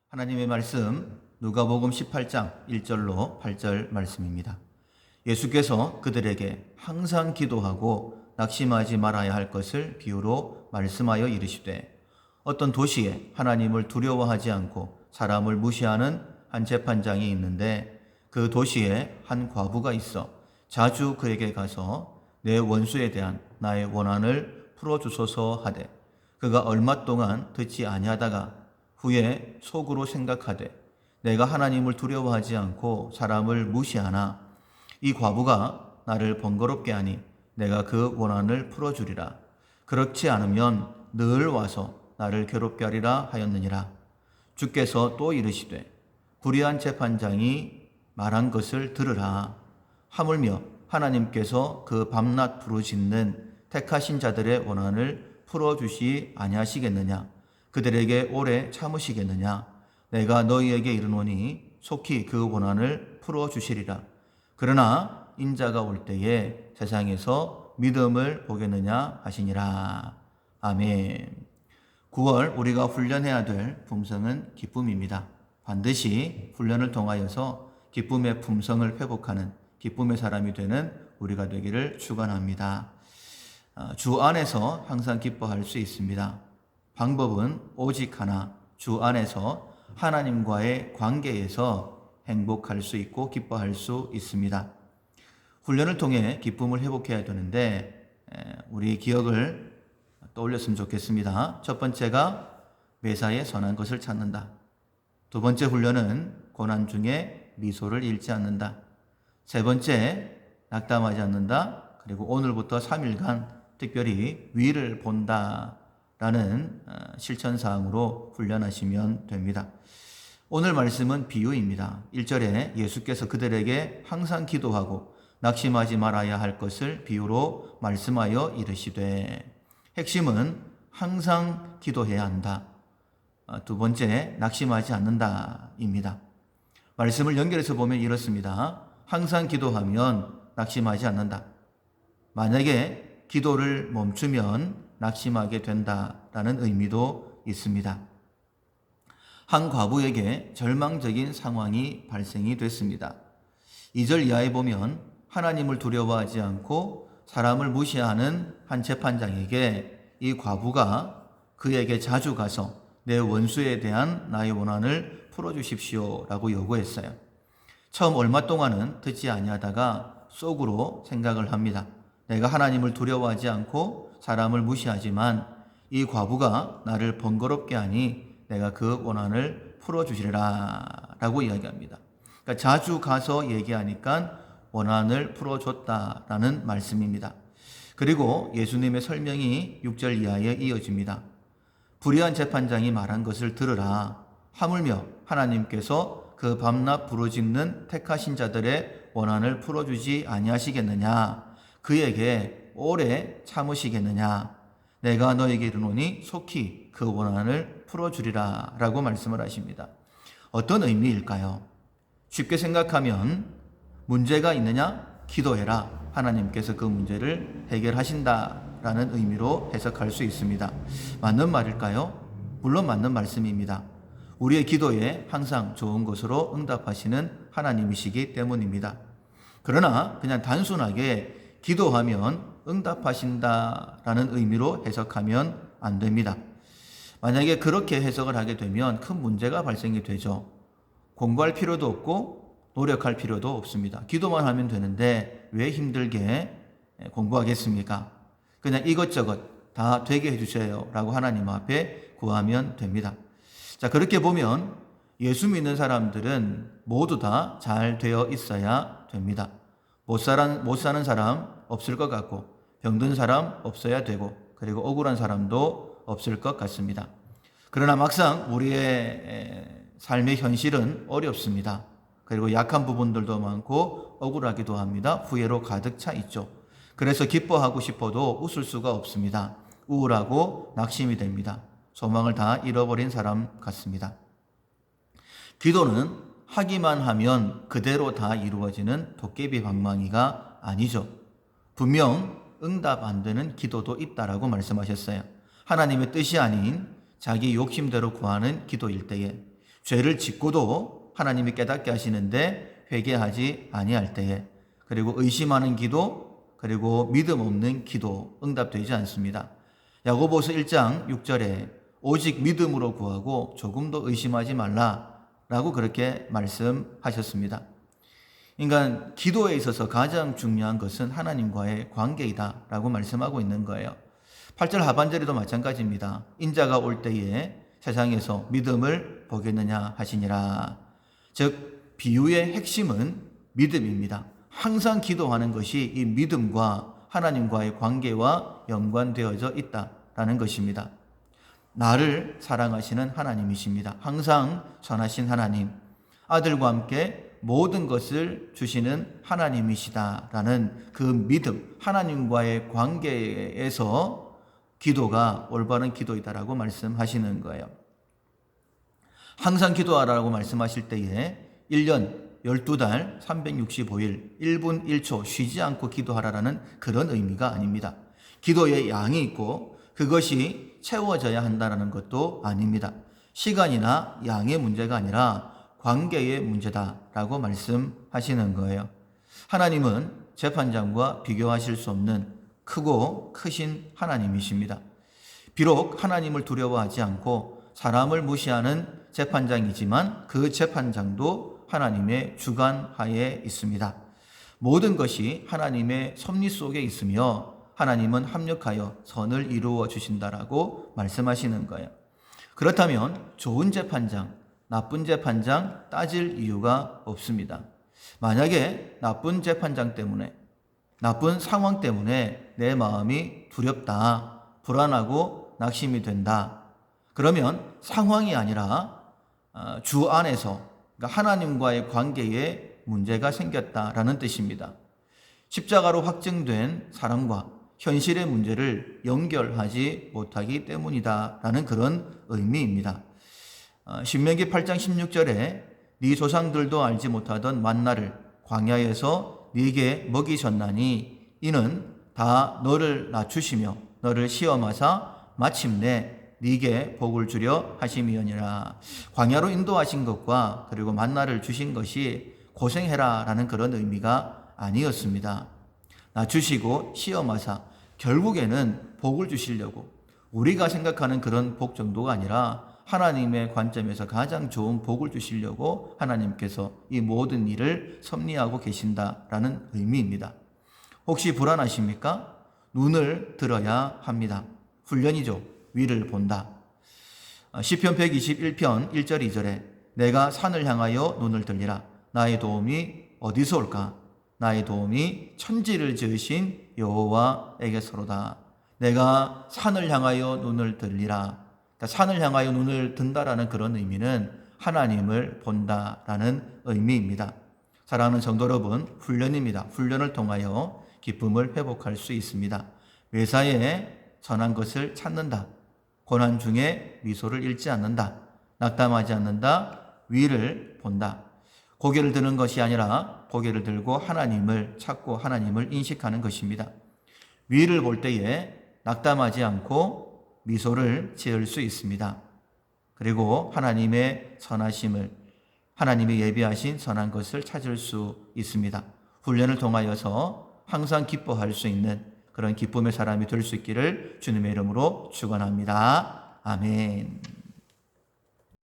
하나님의 말씀 누가복음 18장 1절로 8절 말씀입니다. 예수께서 그들에게 항상 기도하고 낙심하지 말아야 할 것을 비유로 말씀하여 이르시되 어떤 도시에 하나님을 두려워하지 않고 사람을 무시하는 한 재판장이 있는데 그 도시에 한 과부가 있어 자주 그에게 가서 내 원수에 대한 나의 원한을 풀어주소서 하되 그가 얼마 동안 듣지 아니하다가 후에 속으로 생각하되 내가 하나님을 두려워하지 않고 사람을 무시하나 이 과부가 나를 번거롭게 하니 내가 그 원한을 풀어주리라. 그렇지 않으면 늘 와서 나를 괴롭게 하리라 하였느니라. 주께서 또 이르시되 불의한 재판장이 말한 것을 들으라. 하물며 하나님께서 그 밤낮 부르짖는 택하신 자들의 원한을 풀어주시 아니하시겠느냐? 그들에게 오래 참으시겠느냐? 내가 너희에게 이르노니 속히 그 원한을 풀어주시리라. 그러나 인자가 올 때에 세상에서 믿음을 보겠느냐 하시니라. 아멘. 9월 우리가 훈련해야 될 품성은 기쁨입니다. 반드시 훈련을 통하여서 기쁨의 품성을 회복하는 기쁨의 사람이 되는 우리가 되기를 축원합니다. 주 안에서 항상 기뻐할 수 있습니다. 방법은 오직 하나, 주 안에서 하나님과의 관계에서 행복할 수 있고 기뻐할 수 있습니다. 훈련을 통해 기쁨을 회복해야 되는데 우리 기억을 떠올렸으면 좋겠습니다. 첫 번째가 매사에 선한 것을 찾는다. 두 번째 훈련은 고난 중에 미소를 잃지 않는다. 세 번째, 낙담하지 않는다. 그리고 오늘부터 3일간 특별히 위를 본다. 라는 실천사항으로 훈련하시면 됩니다. 오늘 말씀은 비유입니다. 1절에 예수께서 그들에게 항상 기도하고 낙심하지 말아야 할 것을 비유로 말씀하여 이르시되 핵심은 항상 기도해야 한다. 두 번째, 낙심하지 않는다입니다. 말씀을 연결해서 보면 이렇습니다. 항상 기도하면 낙심하지 않는다. 만약에 기도를 멈추면 낙심하게 된다라는 의미도 있습니다. 한 과부에게 절망적인 상황이 발생이 됐습니다. 2절 이하에 보면 하나님을 두려워하지 않고 사람을 무시하는 한 재판장에게 이 과부가 그에게 자주 가서 내 원수에 대한 나의 원한을 풀어주십시오라고 요구했어요. 처음 얼마 동안은 듣지 아니하다가 속으로 생각을 합니다. 내가 하나님을 두려워하지 않고 사람을 무시하지만 이 과부가 나를 번거롭게 하니 내가 그 원한을 풀어주시리라 라고 이야기합니다. 그러니까 자주 가서 얘기하니까 원한을 풀어줬다라는 말씀입니다. 그리고 예수님의 설명이 6절 이하에 이어집니다. 불의한 재판장이 말한 것을 들으라. 하물며 하나님께서 그 밤낮 부르짖는 택하신 자들의 원한을 풀어주지 아니하시겠느냐? 그에게 오래 참으시겠느냐? 내가 너에게 이르노니 속히 그 원한을 풀어주리라 라고 말씀을 하십니다. 어떤 의미일까요? 쉽게 생각하면 문제가 있느냐? 기도해라. 하나님께서 그 문제를 해결하신다라는 의미로 해석할 수 있습니다. 맞는 말일까요? 물론 맞는 말씀입니다. 우리의 기도에 항상 좋은 것으로 응답하시는 하나님이시기 때문입니다. 그러나 그냥 단순하게 기도하면 응답하신다라는 의미로 해석하면 안 됩니다. 만약에 그렇게 해석을 하게 되면 큰 문제가 발생이 되죠. 공부할 필요도 없고 노력할 필요도 없습니다. 기도만 하면 되는데 왜 힘들게 공부하겠습니까? 그냥 이것저것 다 되게 해주세요 라고 하나님 앞에 구하면 됩니다. 자, 그렇게 보면 예수 믿는 사람들은 모두 다 잘 되어 있어야 됩니다. 못 사는 사람 없을 것 같고 병든 사람 없어야 되고 그리고 억울한 사람도 없을 것 같습니다. 그러나 막상 우리의 삶의 현실은 어렵습니다. 그리고 약한 부분들도 많고 억울하기도 합니다. 후회로 가득 차 있죠. 그래서 기뻐하고 싶어도 웃을 수가 없습니다. 우울하고 낙심이 됩니다. 소망을 다 잃어버린 사람 같습니다. 기도는 하기만 하면 그대로 다 이루어지는 도깨비 방망이가 아니죠. 분명 응답 안 되는 기도도 있다라고 말씀하셨어요. 하나님의 뜻이 아닌 자기 욕심대로 구하는 기도일 때에 죄를 짓고도 하나님이 깨닫게 하시는데 회개하지 아니할 때에, 그리고 의심하는 기도, 그리고 믿음 없는 기도 응답되지 않습니다. 야고보서 1장 6절에 오직 믿음으로 구하고 조금도 의심하지 말라라고 그렇게 말씀하셨습니다. 그러니까 기도에 있어서 가장 중요한 것은 하나님과의 관계이다라고 말씀하고 있는 거예요. 8절 하반절에도 마찬가지입니다. 인자가 올 때에 세상에서 믿음을 보겠느냐 하시니라. 즉 비유의 핵심은 믿음입니다. 항상 기도하는 것이 이 믿음과 하나님과의 관계와 연관되어져 있다라는 것입니다. 나를 사랑하시는 하나님이십니다. 항상 선하신 하나님, 아들과 함께 모든 것을 주시는 하나님이시다라는 그 믿음, 하나님과의 관계에서 기도가 올바른 기도이다라고 말씀하시는 거예요. 항상 기도하라고 말씀하실 때에 1년 12달 365일 1분 1초 쉬지 않고 기도하라라는 그런 의미가 아닙니다. 기도의 양이 있고 그것이 채워져야 한다는 것도 아닙니다. 시간이나 양의 문제가 아니라 관계의 문제다라고 말씀하시는 거예요. 하나님은 재판장과 비교하실 수 없는 크고 크신 하나님이십니다. 비록 하나님을 두려워하지 않고 사람을 무시하는 재판장이지만 그 재판장도 하나님의 주관 하에 있습니다. 모든 것이 하나님의 섭리 속에 있으며 하나님은 합력하여 선을 이루어 주신다라고 말씀하시는 거예요. 그렇다면 좋은 재판장, 나쁜 재판장 따질 이유가 없습니다. 만약에 나쁜 재판장 때문에, 나쁜 상황 때문에 내 마음이 두렵다, 불안하고 낙심이 된다. 그러면 상황이 아니라 주 안에서, 그러니까 하나님과의 관계에 문제가 생겼다라는 뜻입니다. 십자가로 확증된 사랑과 현실의 문제를 연결하지 못하기 때문이다라는 그런 의미입니다. 신명기 8장 16절에 네 조상들도 알지 못하던 만나를 광야에서 네게 먹이셨나니 이는 다 너를 낮추시며 너를 시험하사 마침내 네게 복을 주려 하심이oni라. 광야로 인도하신 것과 그리고 만나를 주신 것이 고생해라 라는 그런 의미가 아니었습니다. 낮추시고 시험하사 결국에는 복을 주시려고, 우리가 생각하는 그런 복 정도가 아니라 하나님의 관점에서 가장 좋은 복을 주시려고 하나님께서 이 모든 일을 섭리하고 계신다라는 의미입니다. 혹시 불안하십니까? 눈을 들어야 합니다. 훈련이죠. 위를 본다. 시편 121편 1절 2절에 내가 산을 향하여 눈을 들리라. 나의 도움이 어디서 올까? 나의 도움이 천지를 지으신 여호와에게서로다. 내가 산을 향하여 눈을 들리라. 그러니까 산을 향하여 눈을 든다라는 그런 의미는 하나님을 본다라는 의미입니다. 사랑하는 성도 여러분, 훈련입니다. 훈련을 통하여 기쁨을 회복할 수 있습니다. 매사에 선한 것을 찾는다. 고난 중에 미소를 잃지 않는다. 낙담하지 않는다. 위를 본다. 고개를 드는 것이 아니라 고개를 들고 하나님을 찾고 하나님을 인식하는 것입니다. 위를 볼 때에 낙담하지 않고 미소를 지을 수 있습니다. 그리고 하나님의 선하심을, 하나님이 예비하신 선한 것을 찾을 수 있습니다. 훈련을 통하여서 항상 기뻐할 수 있는 그런 기쁨의 사람이 될 수 있기를 주님의 이름으로 축원합니다. 아멘.